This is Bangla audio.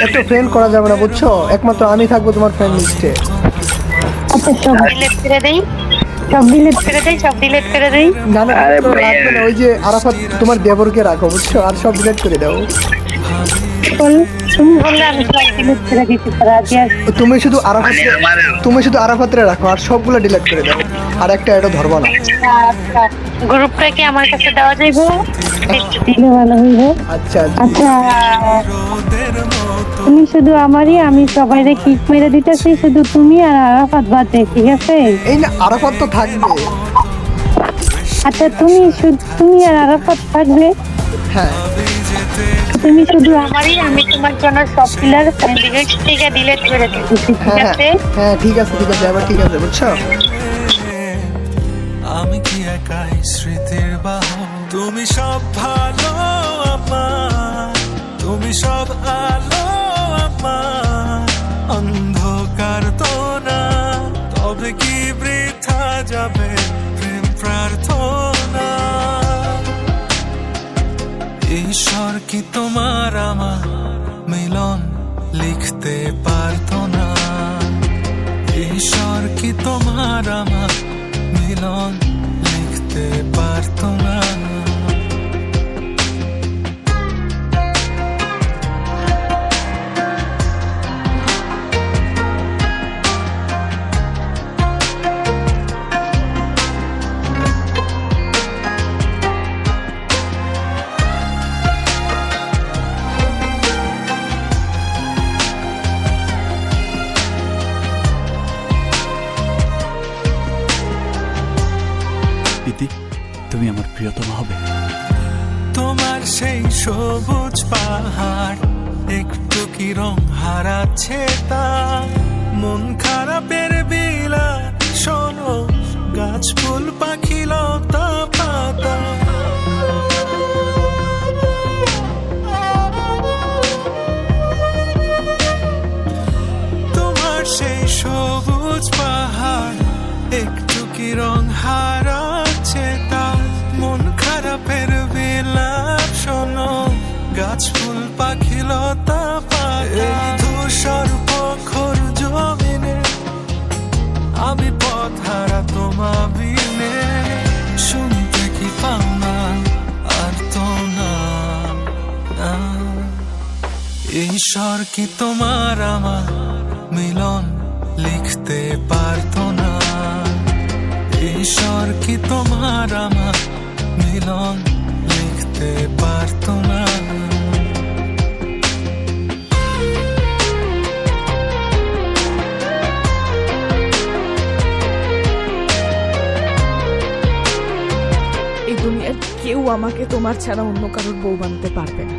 এত ফ্রেন্ড করা যাবে না বুঝছো, একমাত্র আমি থাকবো তোমার ফ্রেন্ড লিস্টে। আচ্ছা সব ডিলিট করে দেই, সব ডিলিট করে দেই, সব ডিলিট করে দেই। না না লাগবে না, ওই যে আরাফাত তোমার দেবরকে রাখো বুঝছো, আর সব ডিলিট করে দাও। তুমি বললে আমি সব ডিলিট করে দিতে রাজি আছি। তুমি শুধু আরাফাতরে রাখো আর সবগুলো ডিলিট করে দাও, আর একটা এটা ধরবো না। আচ্ছা গ্রুপটা কি আমার কাছে দেওয়া যাইবে? দিলে ভালো হইবে। আচ্ছা আচ্ছা তুমি শুধু আমারই, আমি সবাইরে কিক মেরে দিতেছি, শুধু তুমি আর আরাফাত বাদে, ঠিক আছে? এই না আরাফাত তো থাকবে। আচ্ছা তুমি আর আরাফাত থাকবে। হ্যাঁ তুমি শুধু আমারই, আমি তোমার জন্য সব প্লেয়ার ফ্রেন্ড লিস্ট থেকে ডিলিট করে দিচ্ছি, ঠিক হ্যাঁ আছে? হ্যাঁ ঠিক আছে এবার ঠিক আছে বুঝছো। আমি কি একাই স্মৃতির বাহু, তুমি সব ভালো আমার, তুমি সব আলো আমার, অন্ধকার তো না, তবে কি বৃথা যাবে প্রেম প্রার্থনা। ঈশ্বর কি তোমার আমার মিলন লিখতে পারতো না, ঈশ্বর কি তোমার আমার মিলন লিখতে পারতো না। তুমি আমার প্রিয়তম হবে। তোমার সেই সবুজ পাহাড় একটু কি রং হারাচ্ছে তা, মন খারাপের বিলা শোনো, গাছ ফুল পাখি লতা পাতা, তোমার সেই সবুজ পাহাড় একটু কি রং হারাচ্ছে তা, মন খারাপের বিলাপ শোনো, গাছ ফুল পাখি লতা পাতা, ধূসর প্রখর জমিনে আমি পথ হারা তোমা বিনে, শুনতে কি পাও না আর তো না। ঈশ্বর কি তোমার আমার মিলন লিখতে পারতো না, ঈশ্বর কি তোমার আমার মিলন লিখতে পারতো না। এই দুনিয়ার কেউ আমাকে তোমার ছাড়া অন্য কারোর বউ বানাতে পারবে না।